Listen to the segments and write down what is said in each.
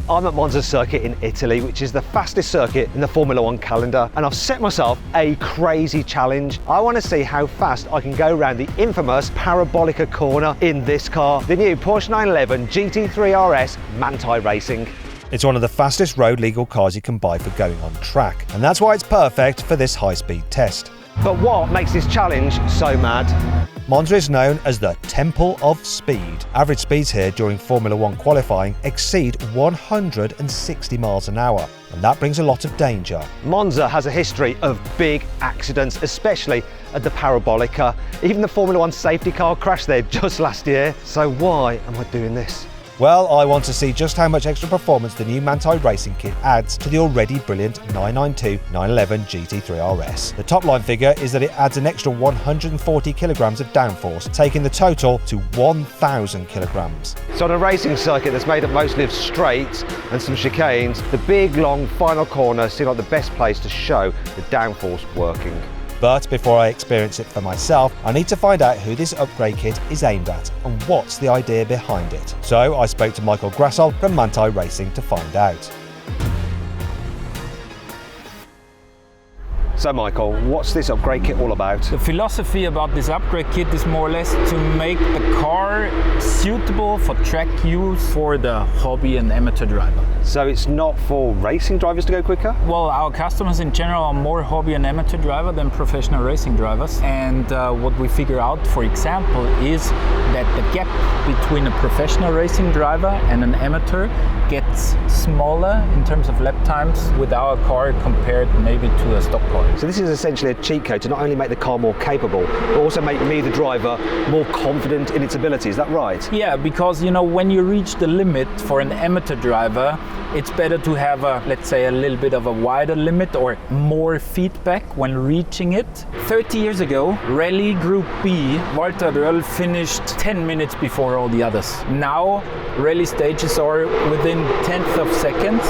I'm at Monza circuit in Italy, which is the fastest circuit in the Formula One calendar, and I've set myself a crazy challenge. I want to see how fast I can go around the infamous Parabolica corner in this car, the new Porsche 911 GT3 RS Manthey Racing. It's one of the fastest road legal cars you can buy for going on track, and that's why it's perfect for this high-speed test. But what makes this challenge so mad? Monza is known as the Temple of Speed. Average speeds here during Formula One qualifying exceed 160 miles an hour, and that brings a lot of danger. Monza has a history of big accidents, especially at the Parabolica. Even the Formula One safety car crashed there just last year. So why am I doing this? Well, I want to see just how much extra performance the new Manthey racing kit adds to the already brilliant 992 911 GT3 RS. The top line figure is that it adds an extra 140 kilograms of downforce, taking the total to 1,000 kilograms. So on a racing circuit that's made up mostly of straights and some chicanes, the big, long final corner seemed like the best place to show the downforce working. But before I experience it for myself, I need to find out who this upgrade kit is aimed at and what's the idea behind it. So I spoke to Michael Grassol from Manthey Racing to find out. So Michael, what's this upgrade kit all about? The philosophy about this upgrade kit is more or less to make the car suitable for track use for the hobby and amateur driver. So it's not for racing drivers to go quicker? Well, our customers in general are more hobby and amateur driver than professional racing drivers. And what we figure out, for example, is that the gap between a professional racing driver and an amateur gets smaller in terms of lap times with our car compared maybe to a stock car. So this is essentially a cheat code to not only make the car more capable, but also make me, the driver, more confident in its ability. Is that right? Yeah, because you know, when you reach the limit for an amateur driver, it's better to have a, let's say, a little bit of a wider limit or more feedback when reaching it. 30 years ago, Rally Group B, Walter Röll finished 10 minutes before all the others. Now, rally stages are within tenths of seconds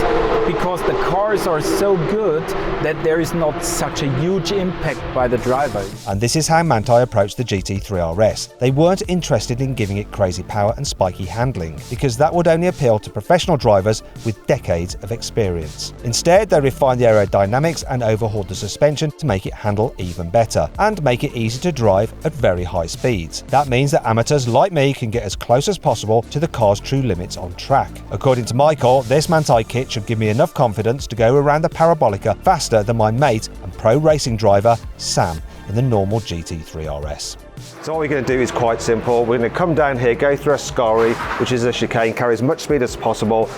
because the cars are so good that there is not such a huge impact by the driver. And this is how Manthey approached the GT3 RS. They weren't interested in giving it crazy power and spiky handling, because that would only appeal to professional drivers with decades of experience. Instead, they refined the aerodynamics and overhauled the suspension to make it handle even better and make it easy to drive at very high speeds. That means that amateurs like me can get as close as possible to the car's true limits on track. According to Michael, this Manthey kit should give me enough confidence to go around the Parabolica faster than my mate and pro racing driver Sam in the normal GT3 RS. So what we're going to do is quite simple. We're going to come down here, go through a scari, which is a chicane, carry as much speed as possible,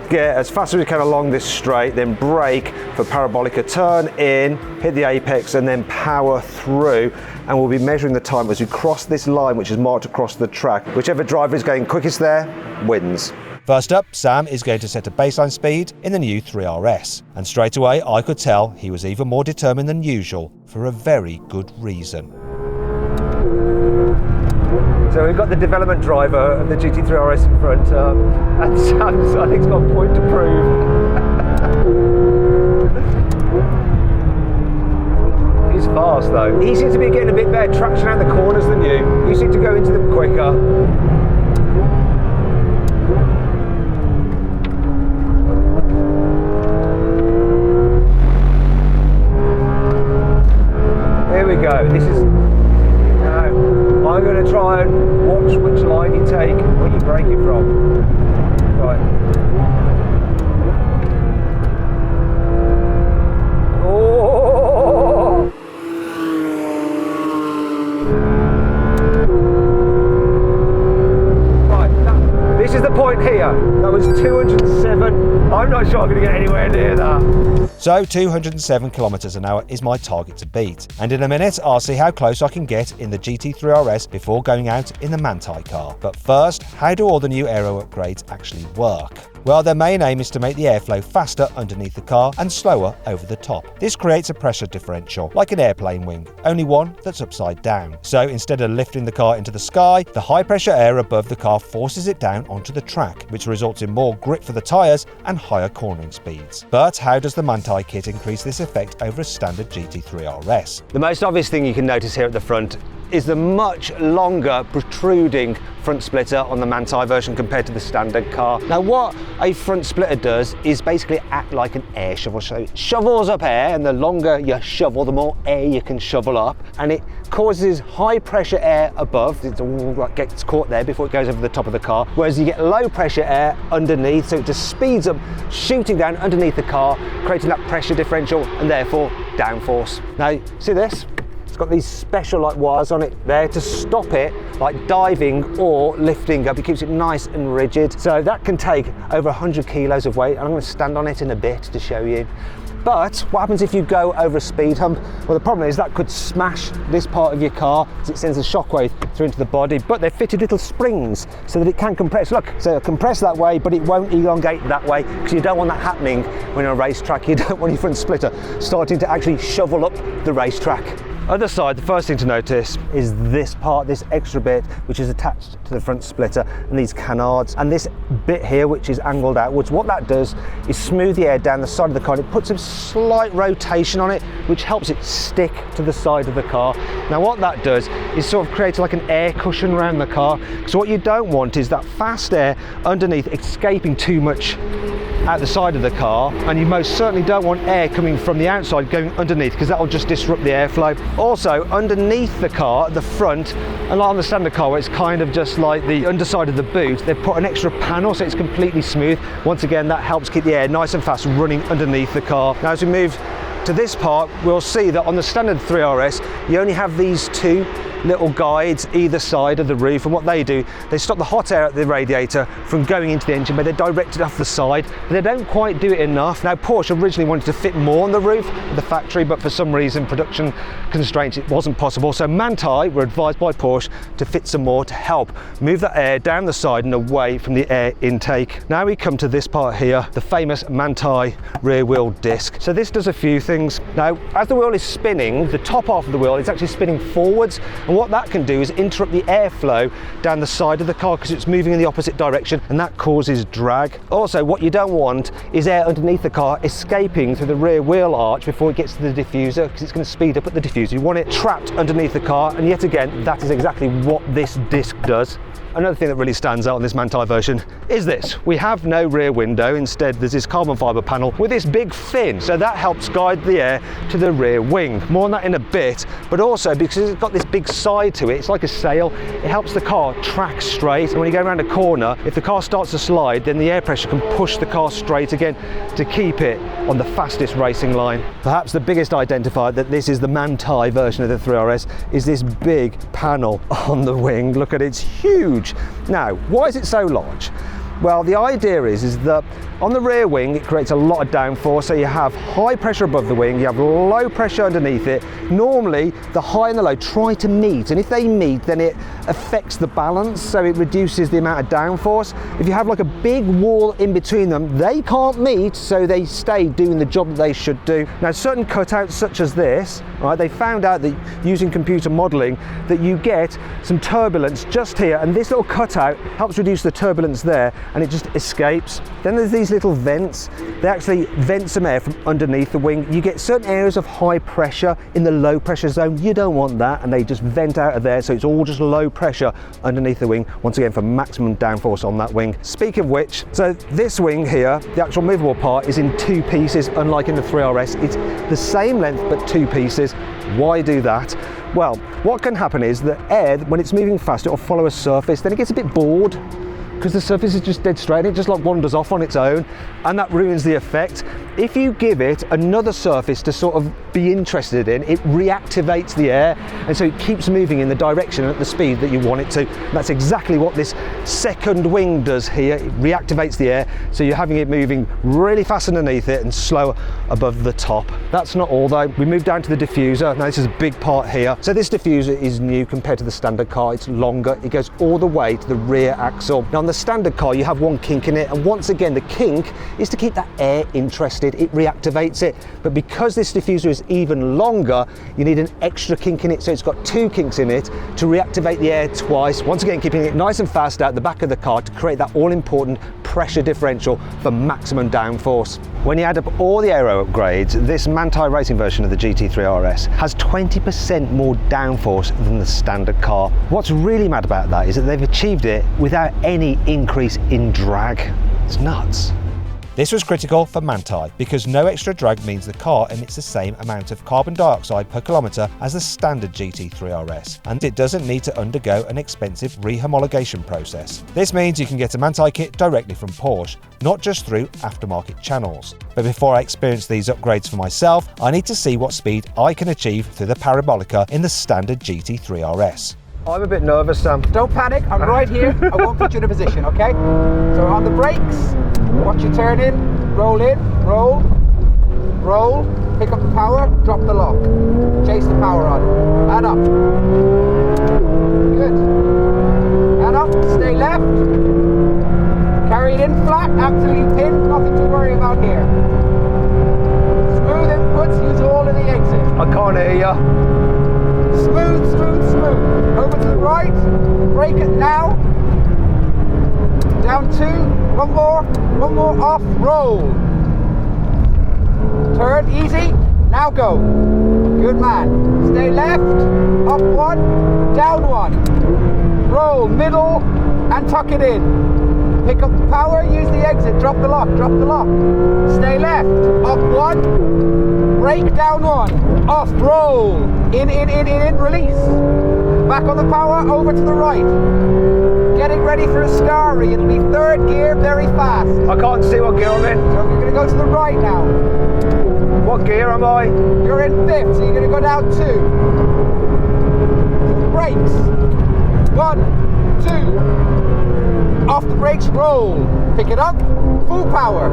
get as fast as we can along this straight, then brake for Parabolica, turn in, hit the apex and then power through, and we'll be measuring the time as we cross this line which is marked across the track. Whichever driver is going quickest there wins. First up, Sam is going to set a baseline speed in the new 3RS, and straight away I could tell he was even more determined than usual for a very good reason. So we've got the development driver of the GT3 RS in front, and Sam's, I think, has got a point to prove. He's fast though. He seems to be getting a bit better traction out the corners than you. You seem to go into them quicker. Here we go. This is. Now, I'm going to try and watch which line you take, where you brake it from. Right. Oh! Right. This is the point here. That was 207. I'm not sure I'm going to get anywhere near that. So 207 kilometers an hour is my target to beat, and in a minute I'll see how close I can get in the GT3 RS before going out in the Manthey car. But first, how do all the new aero upgrades actually work? Well, their main aim is to make the airflow faster underneath the car and slower over the top. This creates a pressure differential, like an airplane wing, only one that's upside down. So instead of lifting the car into the sky, the high pressure air above the car forces it down onto the track, which results in more grip for the tyres and higher cornering speeds. But how does the Manthey kit increase this effect over a standard GT3 RS? The most obvious thing you can notice here at the front is the much longer protruding front splitter on the Manthey version compared to the standard car. Now what a front splitter does is basically act like an air shovel. So it shovels up air, and the longer you shovel, the more air you can shovel up, and it causes high pressure air above. It all gets caught there before it goes over the top of the car, whereas you get low pressure air underneath, so it just speeds up, shooting down underneath the car, creating that pressure differential and therefore downforce. Now see this? It's got these special like wires on it there to stop it like diving or lifting up. It keeps it nice and rigid. So that can take over 100 kilos of weight, and I'm going to stand on it in a bit to show you. But what happens if you go over a speed hump? Well, the problem is that could smash this part of your car as it sends a shockwave through into the body, but they've fitted little springs so that it can compress. Look, so it'll compress that way, but it won't elongate that way, because you don't want that happening when you're on a racetrack. You don't want your front splitter starting to actually shovel up the racetrack. Other side, the first thing to notice is this part, this extra bit, which is attached to the front splitter, and these canards, and this bit here, which is angled outwards. What that does is smooth the air down the side of the car, and it puts a slight rotation on it, which helps it stick to the side of the car. Now what that does is sort of create like an air cushion around the car, because what you don't want is that fast air underneath escaping too much out the side of the car, and you most certainly don't want air coming from the outside going underneath, because that will just disrupt the airflow. Also, underneath the car at the front, and on the standard car where it's kind of just like the underside of the boot, they've put an extra panel so it's completely smooth. Once again, that helps keep the air nice and fast running underneath the car. Now as we move to this part, we'll see that on the standard 3RS you only have these two little guides either side of the roof, and what they do, they stop the hot air at the radiator from going into the engine bay. They're directed off the side, but they don't quite do it enough. Now Porsche originally wanted to fit more on the roof of the factory, but for some reason, production constraints, it wasn't possible. So Manthey were advised by Porsche to fit some more to help move that air down the side and away from the air intake. Now we come to this part here, the famous Manthey rear wheel disc. So this does a few things. Now as the wheel is spinning, the top half of the wheel is actually spinning forwards, and what that can do is interrupt the airflow down the side of the car because it's moving in the opposite direction, and that causes drag. Also, what you don't want is air underneath the car escaping through the rear wheel arch before it gets to the diffuser, because it's going to speed up at the diffuser. You want it trapped underneath the car, and yet again, that is exactly what this disc does. Another thing that really stands out on this Manthey version is this. We have no rear window. Instead, there's this carbon fibre panel with this big fin. So that helps guide the air to the rear wing. More on that in a bit, but also because it's got this big side to it, it's like a sail, it helps the car track straight. And when you go around a corner, if the car starts to slide, then the air pressure can push the car straight again to keep it on the fastest racing line. Perhaps the biggest identifier that this is the Manthey version of the 3RS is this big panel on the wing. Look at it, it's huge. Now, why is it so large? Well, the idea is that on the rear wing it creates a lot of downforce, so you have high pressure above the wing, you have low pressure underneath it. Normally the high and the low try to meet, and if they meet then it affects the balance, so it reduces the amount of downforce. If you have like a big wall in between them, they can't meet, so they stay doing the job that they should do. Now certain cutouts such as this, right, they found out that using computer modelling that you get some turbulence just here, and this little cutout helps reduce the turbulence there, and it just escapes. Then there's these little vents. They actually vent some air from underneath the wing. You get certain areas of high pressure in the low pressure zone. You don't want that, and they just vent out of there, so it's all just low pressure underneath the wing, once again for maximum downforce on that wing. Speaking of which, so this wing here, the actual movable part, is in two pieces, unlike in the 3RS. It's the same length but two pieces. Why do that? Well, what can happen is that air, when it's moving fast, it will follow a surface, then it gets a bit bored, because the surface is just dead straight, it just like wanders off on its own, and that ruins the effect. If you give it another surface to sort of be interested in, it reactivates the air, and so it keeps moving in the direction and at the speed that you want it to. And that's exactly what this second wing does here. It reactivates the air, so you're having it moving really fast underneath it and slower above the top. That's not all though. We move down to the diffuser. Now this is a big part here. So this diffuser is new compared to the standard car. It's longer. It goes all the way to the rear axle. Now on On the standard car, you have one kink in it, and once again, the kink is to keep that air interested. It reactivates it, but because this diffuser is even longer, you need an extra kink in it, so it's got two kinks in it to reactivate the air twice. Once again, keeping it nice and fast out the back of the car to create that all-important pressure differential for maximum downforce. When you add up all the aero upgrades, this Manthey racing version of the GT3 RS has 20% more downforce than the standard car. What's really mad about that is that they've achieved it without any increase in drag. It's nuts. This was critical for Manthey because no extra drag means the car emits the same amount of carbon dioxide per kilometre as the standard GT3 RS, and it doesn't need to undergo an expensive rehomologation process. This means you can get a Manthey kit directly from Porsche, not just through aftermarket channels. But before I experience these upgrades for myself, I need to see what speed I can achieve through the parabolica in the standard GT3 RS. I'm a bit nervous, Sam. Don't panic, I'm right here. I won't put you in a position, okay? So on the brakes, watch you turn in, roll, roll, pick up the power, drop the lock. Chase the power on, and up. Good. And up, stay left. Carry it in flat, absolutely pinned, nothing to worry about here. Smooth inputs, use all of the exit. I can't hear you. Smooth, smooth, smooth. Over to the right. Brake it now. Down two. One more off. Roll. Turn, easy. Now go. Good man. Stay left. Up one. Down one. Roll, middle, and tuck it in. Pick up the power, use the exit. Drop the lock, drop the lock. Stay left. Up one. Brake, down one. Off, roll. In, release. Back on the power, over to the right. Getting ready for a starry. It'll be third gear, very fast. I can't see what gear I'm in. So you're going to go to the right now. What gear am I? You're in fifth, so you're going to go down two. So brakes. 1, 2. Off the brakes, roll. Pick it up, full power.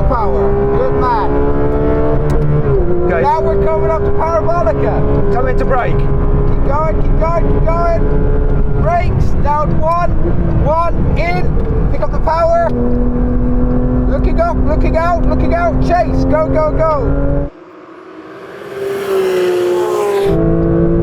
Power. Good man. Okay. Now we're coming up to parabolica. Tell me to brake. Keep going, keep going, keep going. Brakes. Down one, in. Pick up the power. Looking up, looking out, looking out. Chase. Go, go, go.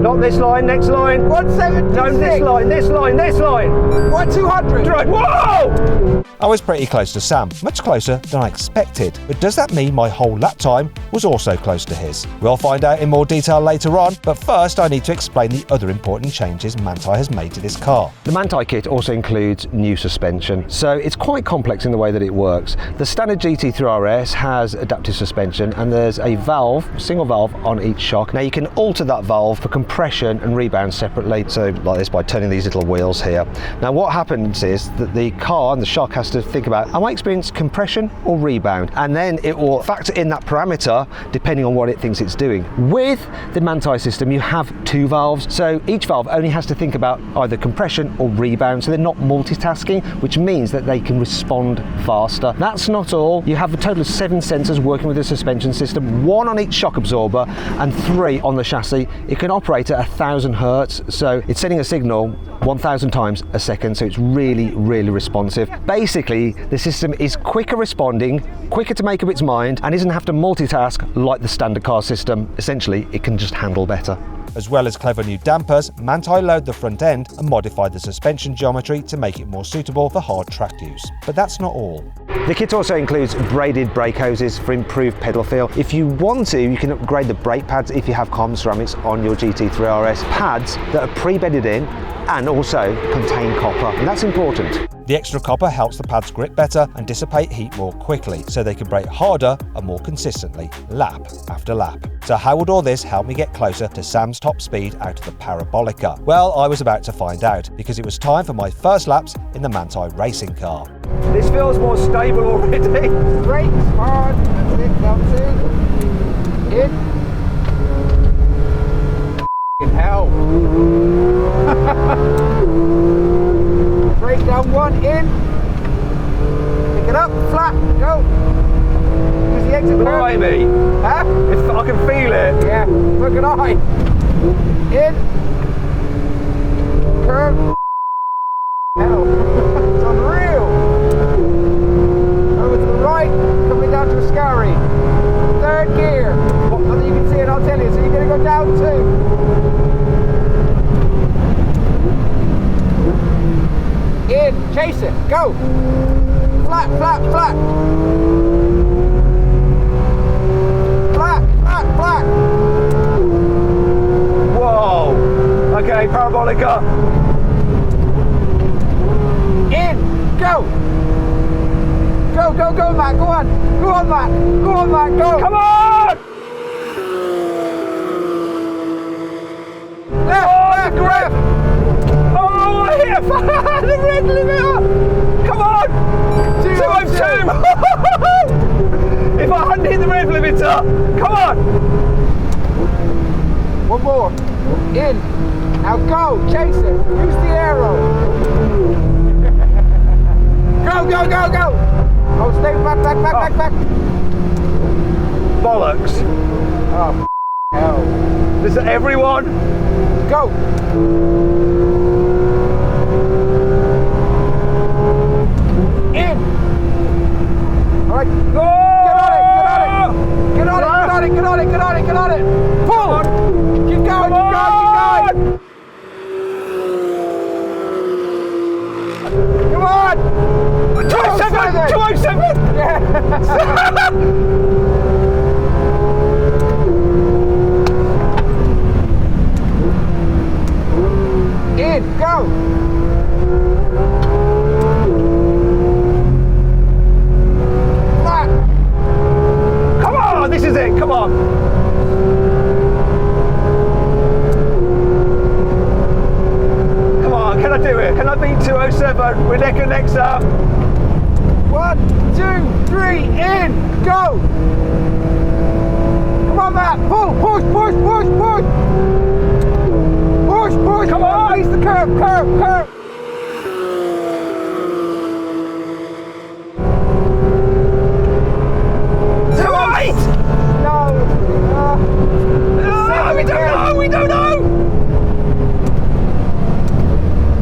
Not this line, next line. 176. No, this line, this line, this line. 1200. Right, whoa! I was pretty close to Sam, much closer than I expected, but does that mean my whole lap time was also close to his? We'll find out in more detail later on, but first I need to explain the other important changes Manthey has made to this car. The Manthey kit also includes new suspension, so it's quite complex in the way that it works. The standard GT3 RS has adaptive suspension, and there's a valve, single valve on each shock. Now you can alter that valve for compression and rebound separately, so like this by turning these little wheels here. Now what happens is that the car and the shock has to think about, am I experiencing compression or rebound? And then it will factor in that parameter depending on what it thinks it's doing. With the Manthey system, you have two valves, so each valve only has to think about either compression or rebound, so they're not multitasking, which means that they can respond faster. That's not all. You have a total of 7 sensors working with the suspension system, 1 on each shock absorber and 3 on the chassis. It can operate at 1000 hertz, so it's sending a signal 1000 times a second, so it's really, really responsive. Basically, the system is quicker responding, quicker to make up its mind, and doesn't have to multitask like the standard car system. Essentially, it can just handle better. As well as clever new dampers, Manthey lowered the front end and modified the suspension geometry to make it more suitable for hard track use. But that's not all. The kit also includes braided brake hoses for improved pedal feel. If you want to, you can upgrade the brake pads if you have carbon ceramics on your GT3 RS. Pads that are pre-bedded in and also contain copper, and that's important. The extra copper helps the pads grip better and dissipate heat more quickly, so they can brake harder and more consistently, lap after lap. So how would all this help me get closer to Sam's top speed out of the parabolica? Well, I was about to find out, because it was time for my first laps in the Manthey racing car. This feels more stable already. Brakes, hard, that's it, down two. In. F***ing hell. Brake down one, in. Pick it up, flat, go. Use the exit curve. Blimey. Huh? I can feel it. Yeah, look at I. In. curve. Hell, it's unreal. Over to the right, coming down to Ascari. Third gear. Well, you can see it, I'll tell you. So you're going to go down 2. In, chase it, go. Flat, flat, flat. Flat, flat, flat. Whoa. Okay, parabolica. In, go. Go, go, go, Matt, go on. Go on, Matt. Go on, Matt, go. Come on! Left, left, left. Oh, I hit the red limiter! Come on! 202! If I hadn't hit the red limiter, come on! One more. In. Now go, chase it. Use the arrow. Go, go, go, go. Oh, stay back, back, back, back, back. Bollocks. Oh, hell. Listen, everyone. Go. In. All right. Go! Get on it, get on it. Get on it, get on it, get on it, get on it. Pull. Keep going, keep going, keep going. Come on. 207! 207! Yeah. In, go! Flat! Come on, this is it, come on! Come on, can I do it? Can I beat 207? We're neck and neck, sir. 1, 2, 3, in, go! Come on, Matt, pull, push, push, push, push! Push, push, come on! Face the curve, curve, curve! No! We don't know!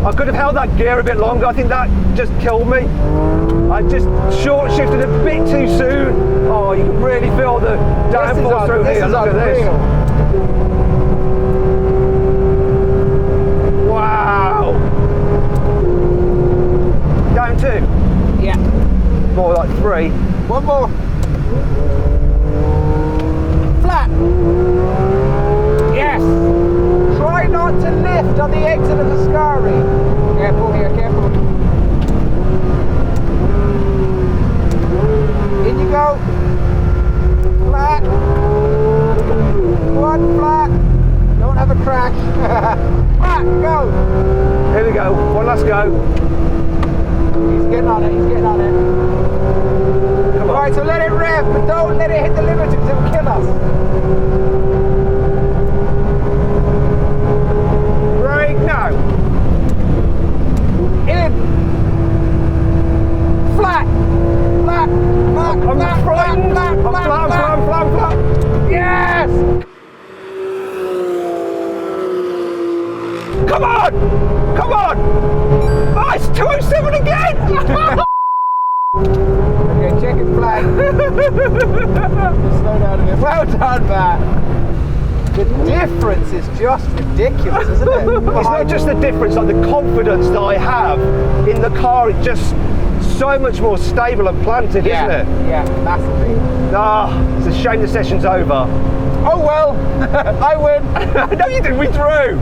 I could have held that gear a bit longer. I think that just killed me. I just short shifted a bit too soon. Oh, you can really feel the downforce through here. Look at this. Wow. Down 2? Yeah. More like 3. One more. Flat. Yes. Try not to lift on the exit of the Ascari. Careful here, careful. In you go. Flat. One flat. Don't have a crash. Flat, go. Here we go. One last go. He's getting on it, he's getting on it. Come on. Right, so let it rev, but don't let it hit the limiter because it will kill us. Brake now. In. Flat. Flat. Flat. I'm flat, frightened. flat, I'm flat, flat, flat. flat, flat. Yes! Come on! Come on! Oh, it's 207 again! Okay, check it flat. Slow down a bit. Well done, Matt. The difference is just ridiculous, isn't it? It's not just the difference, like the confidence that I have in the car. It's just so much more stable and planted, isn't it? Yeah, massively. Ah, it's a shame the session's over. Oh well, I win. No, you didn't. We drove.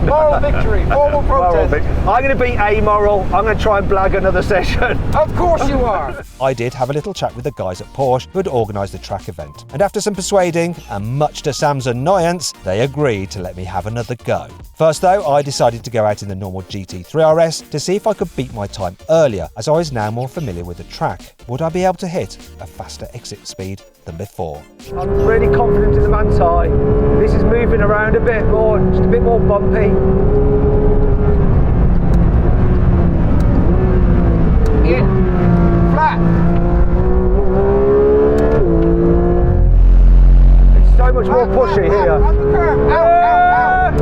Moral victory, formal protest. I'm going to beat amoral. I'm going to try and blag another session. Of course you are. I did have a little chat with the guys at Porsche who had organised the track event, and after some persuading, and much to Sam's annoyance, they agreed to let me have another go. First though, I decided to go out in the normal Gt3 Rs to see if I could beat my time earlier, as I was now more familiar with the track. Would I be able to hit a faster exit speed than before? I'm really confident in the Manthey. This is moving around a bit more, just a bit more bumpy. In. Flat. It's so much more pushy here. On the curve. Out, out, out.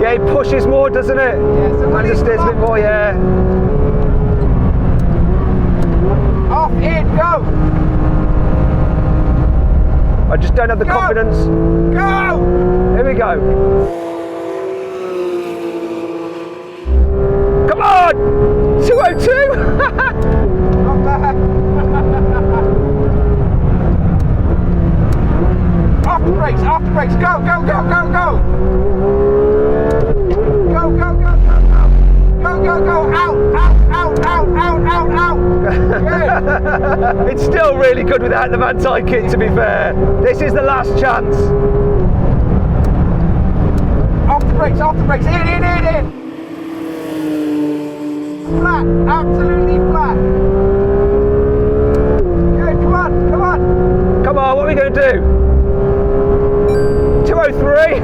Yeah, it doesn't it? Yeah, so And just steers a bit more, yeah. Off, in, go! I just don't have the Go! confidence. Go! Here we go. Come on! 202! Not bad. Off the brakes, go, go, go, go, go! Go, go, go, go, go! Go, go, go, out, out, out, out, out, out, out! Good! It's still really good without the Manthey kit, to be fair. This is the last chance. Off the brakes, in, in, in, in! Flat, absolutely flat! Good, come on, come on! Come on, what are we going to do? 203?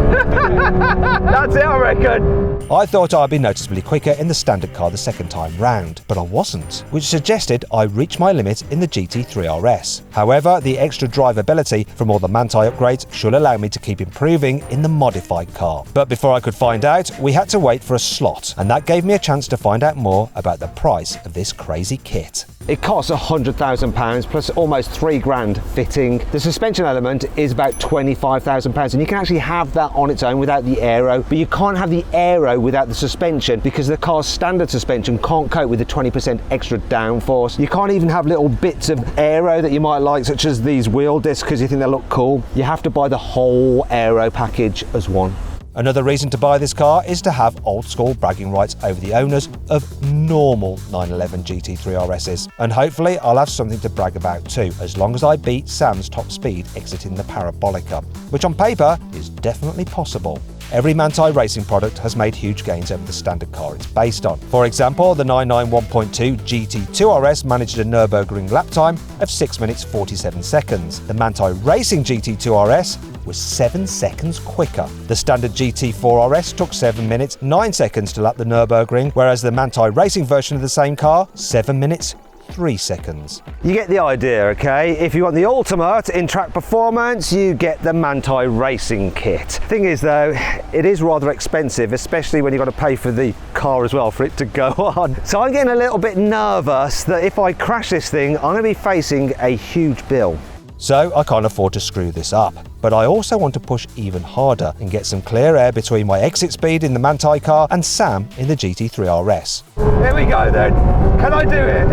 That's it, I reckon. I thought I'd be noticeably quicker in the standard car the second time round, but I wasn't, which suggested I reach my limit in the Gt3 Rs. However, the extra drivability from all the Manthey upgrades should allow me to keep improving in the modified car. But before I could find out, we had to wait for a slot, and that gave me a chance to find out more about the price of this crazy kit. It costs £100,000 plus almost £3,000 fitting. The suspension element is about £25,000, and you can actually have that on its own without the aero, but you can't have the aero without the suspension because the car's standard suspension can't cope with the 20% extra downforce. You can't even have little bits of aero that you might like, such as these wheel discs, because you think they look cool. You have to buy the whole aero package as one. Another reason to buy this car is to have old school bragging rights over the owners of normal 911 Gt3 Rs's. And hopefully I'll have something to brag about too, as long as I beat Sam's top speed exiting the Parabolica, which on paper is definitely possible. Every Manthey racing product has made huge gains over the standard car it's based on. For example, the 991.2 GT2 RS managed a Nürburgring lap time of 6 minutes 47 seconds. The Manthey Racing GT2 RS was 7 seconds quicker. The standard GT4 RS took 7 minutes 9 seconds to lap the Nürburgring, whereas the Manthey Racing version of the same car, 7 minutes 3 seconds. You get the idea, okay? If you want the ultimate in track performance, you get the Manthey Racing kit. Thing is though, it is rather expensive, especially when you've got to pay for the car as well for it to go on. So I'm getting a little bit nervous that if I crash this thing, I'm going to be facing a huge bill. So I can't afford to screw this up. But I also want to push even harder and get some clear air between my exit speed in the Manthey car and Sam in the Gt3 RS. Here we go then. Can I do it?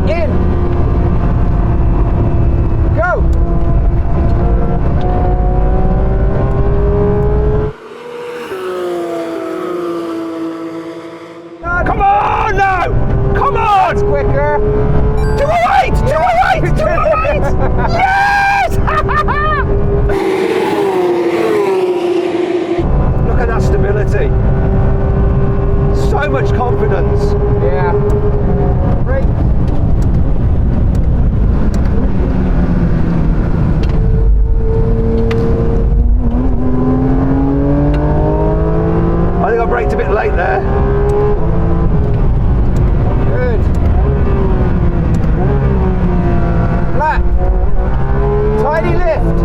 In! Go! Come on now! Come on! That's quicker! 208! 208! 208! Yes! Look at that stability. So much confidence. Yeah. Great. I think I braked a bit late there. Good. Flat. Tiny lift.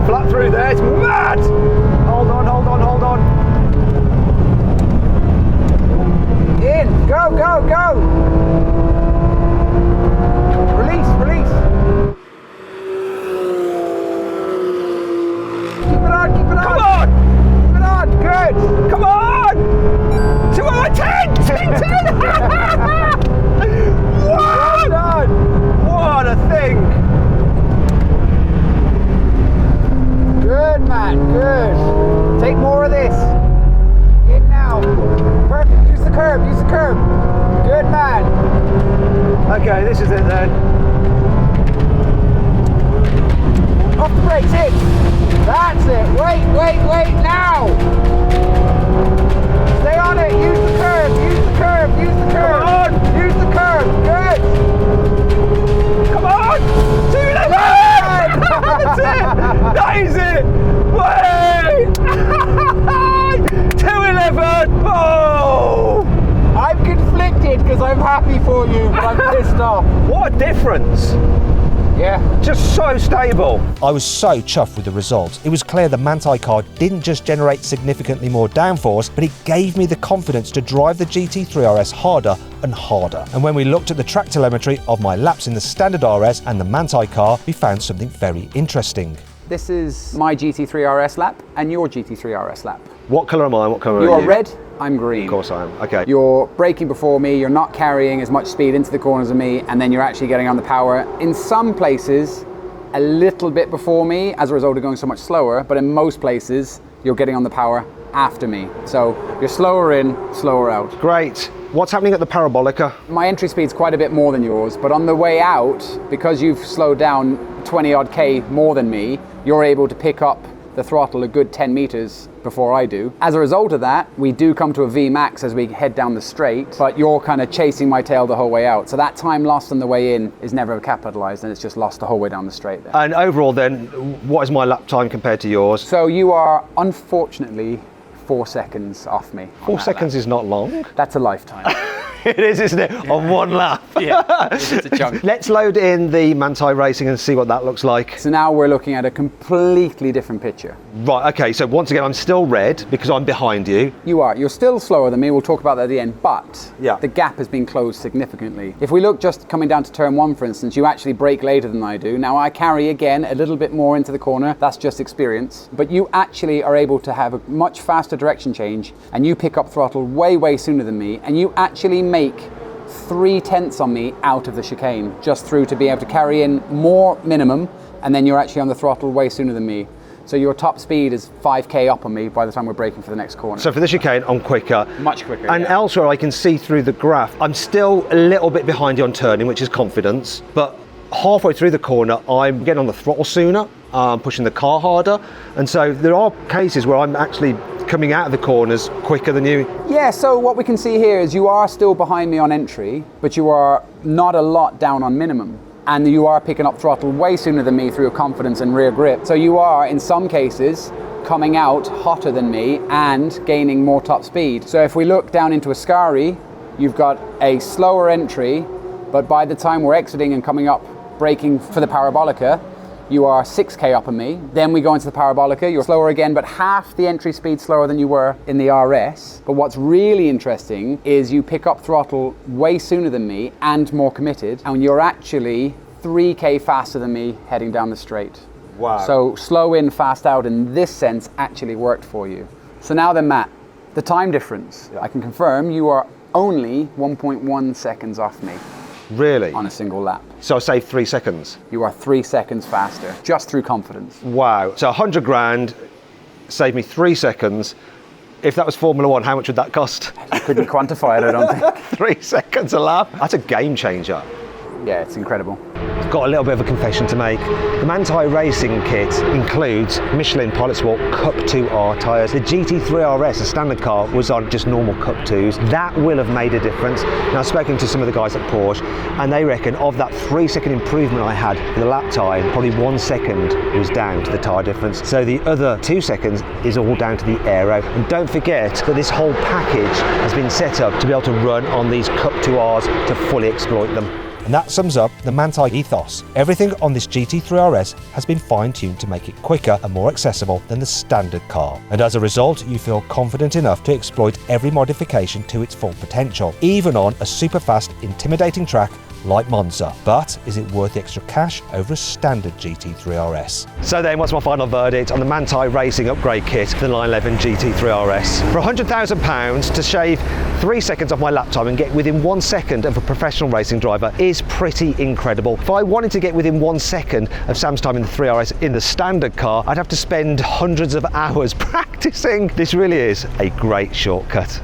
Flat through there, it's mad! Hold on, hold on, hold on. In. Go, go, go. Release, release. Keep it on, keep it on. Come on! Keep it on, good. Come on! 210! 10! Well What? done. What a thing! Good, man, good. Take more of this. In now. Perfect, use the curb, use the curb. Good, man. Okay, this is it then. Off the brakes, in. That's it. Wait, wait, wait, now. Stay on it, use the curb, use the curb, use the curb. Come on. Use the curb, good. Come on! 211! That's it! That is it! Wait! 211! Oh! I'm conflicted because I'm happy for you, but I'm pissed off. What a difference! Yeah. Just so stable. I was so chuffed with the results. It was clear the Manthey car didn't just generate significantly more downforce, but it gave me the confidence to drive the GT3 RS harder and harder. And when we looked at the track telemetry of my laps in the standard RS and the Manthey car, we found something very interesting. This is my GT3 RS lap and your GT3 RS lap. What colour am I and what colour are you? You're red, I'm green. Of course I am, okay. You're braking before me, you're not carrying as much speed into the corners of me, and then you're actually getting on the power. In some places, a little bit before me as a result of going so much slower, but in most places, you're getting on the power after me. So you're slower in, slower out. Great. What's happening at the parabolica? My entry speed's quite a bit more than yours, but on the way out, because you've slowed down 20 odd K more than me, you're able to pick up the throttle a good 10 meters before I do. As a result of that, we do come to a V max as we head down the straight, but you're kind of chasing my tail the whole way out. So that time lost on the way in is never capitalized, and it's just lost the whole way down the straight there. And overall then, what is my lap time compared to yours? So you are unfortunately 4 seconds off me. 4 seconds is not long. That's a lifetime. It is, isn't it? Yeah. On one lap. Yeah, it's a chunk. Let's load in the Manthey Racing and see what that looks like. So now we're looking at a completely different picture. Right, okay, so once again, I'm still red because I'm behind you. You are. You're still slower than me. We'll talk about that at the end, but yeah, the gap has been closed significantly. If we look just coming down to turn one, for instance, you actually brake later than I do. Now I carry again a little bit more into the corner. That's just experience. But you actually are able to have a much faster direction change, and you pick up throttle way sooner than me, and you actually make 3/10 on me out of the chicane, just through to be able to carry in more minimum, and then you're actually on the throttle way sooner than me. So your top speed is 5K up on me by the time we're braking for the next corner. So for the chicane, I'm quicker. Much quicker, And yeah. elsewhere, I can see through the graph, I'm still a little bit behind you on turning, which is confidence, but halfway through the corner, I'm getting on the throttle sooner, pushing the car harder, and so there are cases where I'm actually coming out of the corners quicker than you. Yeah, so what we can see here is you are still behind me on entry, but you are not a lot down on minimum. And you are picking up throttle way sooner than me through your confidence and rear grip. So you are, in some cases, coming out hotter than me and gaining more top speed. So if we look down into Ascari, you've got a slower entry, but by the time we're exiting and coming up, braking for the parabolica, you are 6K up on me. Then we go into the parabolica, you're slower again, but half the entry speed slower than you were in the RS. But what's really interesting is you pick up throttle way sooner than me and more committed, and you're actually 3K faster than me heading down the straight. Wow. So slow in, fast out in this sense actually worked for you. So now then, Matt, the time difference. I can confirm you are only 1.1 seconds off me. Really? On a single lap. So I saved 3 seconds? You are 3 seconds faster, just through confidence. Wow. So 100 grand saved me 3 seconds. If that was Formula One, how much would that cost? I couldn't quantify it, I don't think. 3 seconds a lap? That's a game changer. Yeah, it's incredible. I've got a little bit of a confession to make. The Manthey Racing kit includes Michelin Pilot Sport Cup 2R tyres. The GT3 RS, a standard car, was on just normal Cup 2s. That will have made a difference. Now, I've spoken to some of the guys at Porsche, and they reckon of that 3-second improvement I had in the lap time, probably 1 second was down to the tyre difference. So the other 2 seconds is all down to the aero. And don't forget that this whole package has been set up to be able to run on these Cup 2Rs to fully exploit them. And that sums up the Manthey ethos. Everything on this GT3 RS has been fine-tuned to make it quicker and more accessible than the standard car. And as a result, you feel confident enough to exploit every modification to its full potential, even on a super fast, intimidating track like Monza. But is it worth the extra cash over a standard GT3 RS? So then, what's my final verdict on the Manthey Racing upgrade kit for the 911 GT3 RS? For £100,000 to shave 3 seconds off my lap time and get within 1 second of a professional racing driver is pretty incredible. If I wanted to get within 1 second of Sam's time in the 3RS in the standard car, I'd have to spend hundreds of hours practicing. This really is a great shortcut.